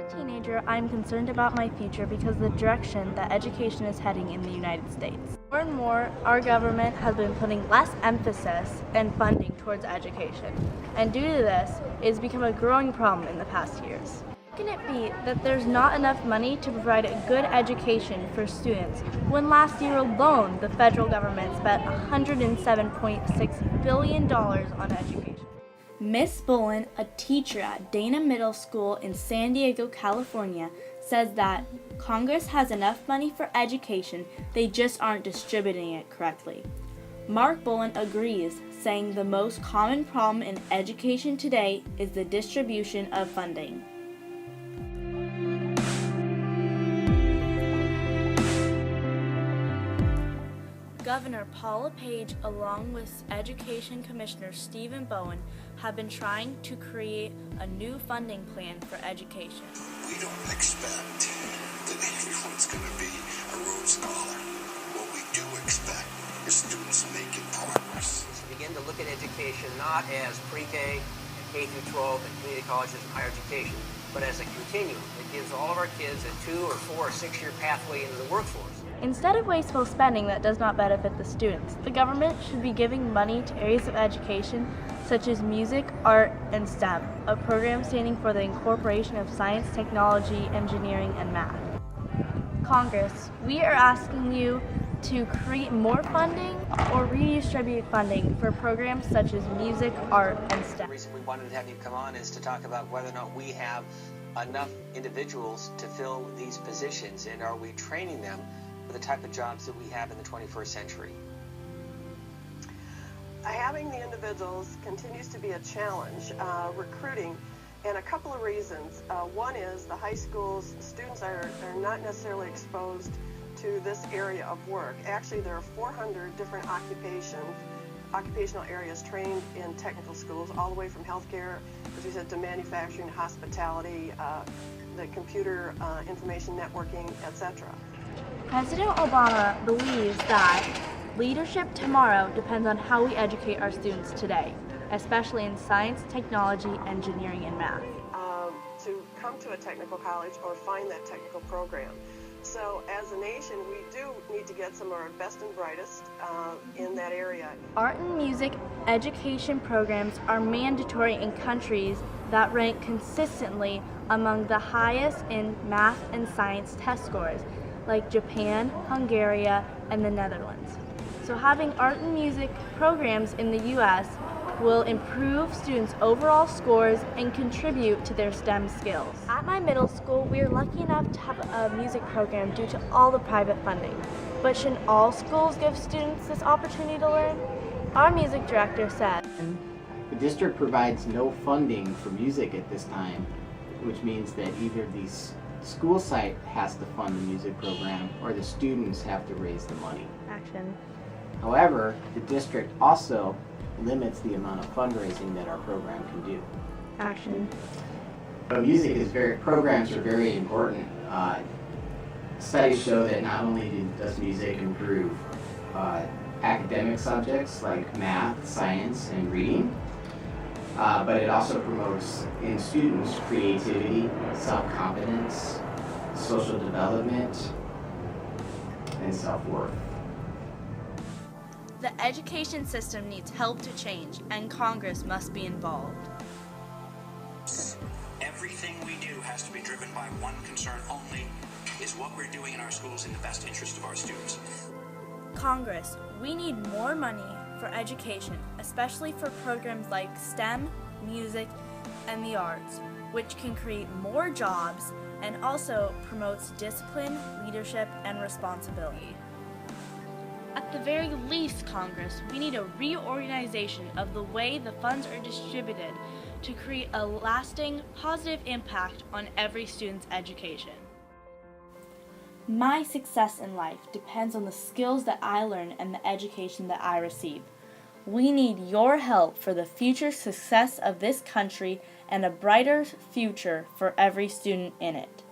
As a teenager, I'm concerned about my future because of the direction that education is heading in the United States. More and more, our government has been putting less emphasis and funding towards education, and due to this, it has become a growing problem in the past years. How can it be that there's not enough money to provide a good education for students when last year alone the federal government spent $107.6 billion on education? Miss Bolin, a teacher at Dana Middle School in San Diego, California, says that Congress has enough money for education, they just aren't distributing it correctly. Mark Bolin agrees, saying the most common problem in education today is the distribution of funding. Governor Paula Page, along with Education Commissioner Stephen Bowen, have been trying to create a new funding plan for education. We don't expect that everyone's going to be a Rhodes Scholar. What we do expect is students making progress. Begin to look at education not as pre-K, K through 12, and community colleges and higher education, but as a continuum that gives all of our kids a 2 or 4 or 6-year pathway into the workforce. Instead of wasteful spending that does not benefit the students, the government should be giving money to areas of education such as music, art, and STEM, a program standing for the incorporation of science, technology, engineering, and math. Congress, we are asking you to create more funding or redistribute funding for programs such as music, art, and STEM. The reason we wanted to have you come on is to talk about whether or not we have enough individuals to fill these positions, and are we training them for the type of jobs that we have in the 21st century. Having the individuals continues to be a challenge, recruiting, and a couple of reasons. One is the high schools, students are not necessarily exposed to this area of work. Actually, there are 400 different occupational areas trained in technical schools, all the way from healthcare, as you said, to manufacturing, hospitality, the computer information networking, etc. President Obama believes that leadership tomorrow depends on how we educate our students today, especially in science, technology, engineering, and math. To come to a technical college or find that technical program. So as a nation, we do need to get some of our best and brightest in that area. Art and music education programs are mandatory in countries that rank consistently among the highest in math and science test scores, like Japan, Hungary, and the Netherlands. So having art and music programs in the U.S. will improve students' overall scores and contribute to their STEM skills. At my middle school, we are lucky enough to have a music program due to all the private funding. But shouldn't all schools give students this opportunity to learn? Our music director said, the district provides no funding for music at this time, which means that either the school site has to fund the music program or the students have to raise the money. Action. However, the district also limits the amount of fundraising that our program can do. Action. But programs are very important. Studies show that not only does music improve academic subjects like math, science, and reading, but it also promotes in students creativity, self-confidence, social development, and self-worth. The education system needs help to change, and Congress must be involved. Everything we do has to be driven by one concern only, is what we're doing in our schools in the best interest of our students. Congress, we need more money for education, especially for programs like STEM, music, and the arts, which can create more jobs and also promotes discipline, leadership, and responsibility. At the very least, Congress, we need a reorganization of the way the funds are distributed to create a lasting, positive impact on every student's education. My success in life depends on the skills that I learn and the education that I receive. We need your help for the future success of this country and a brighter future for every student in it.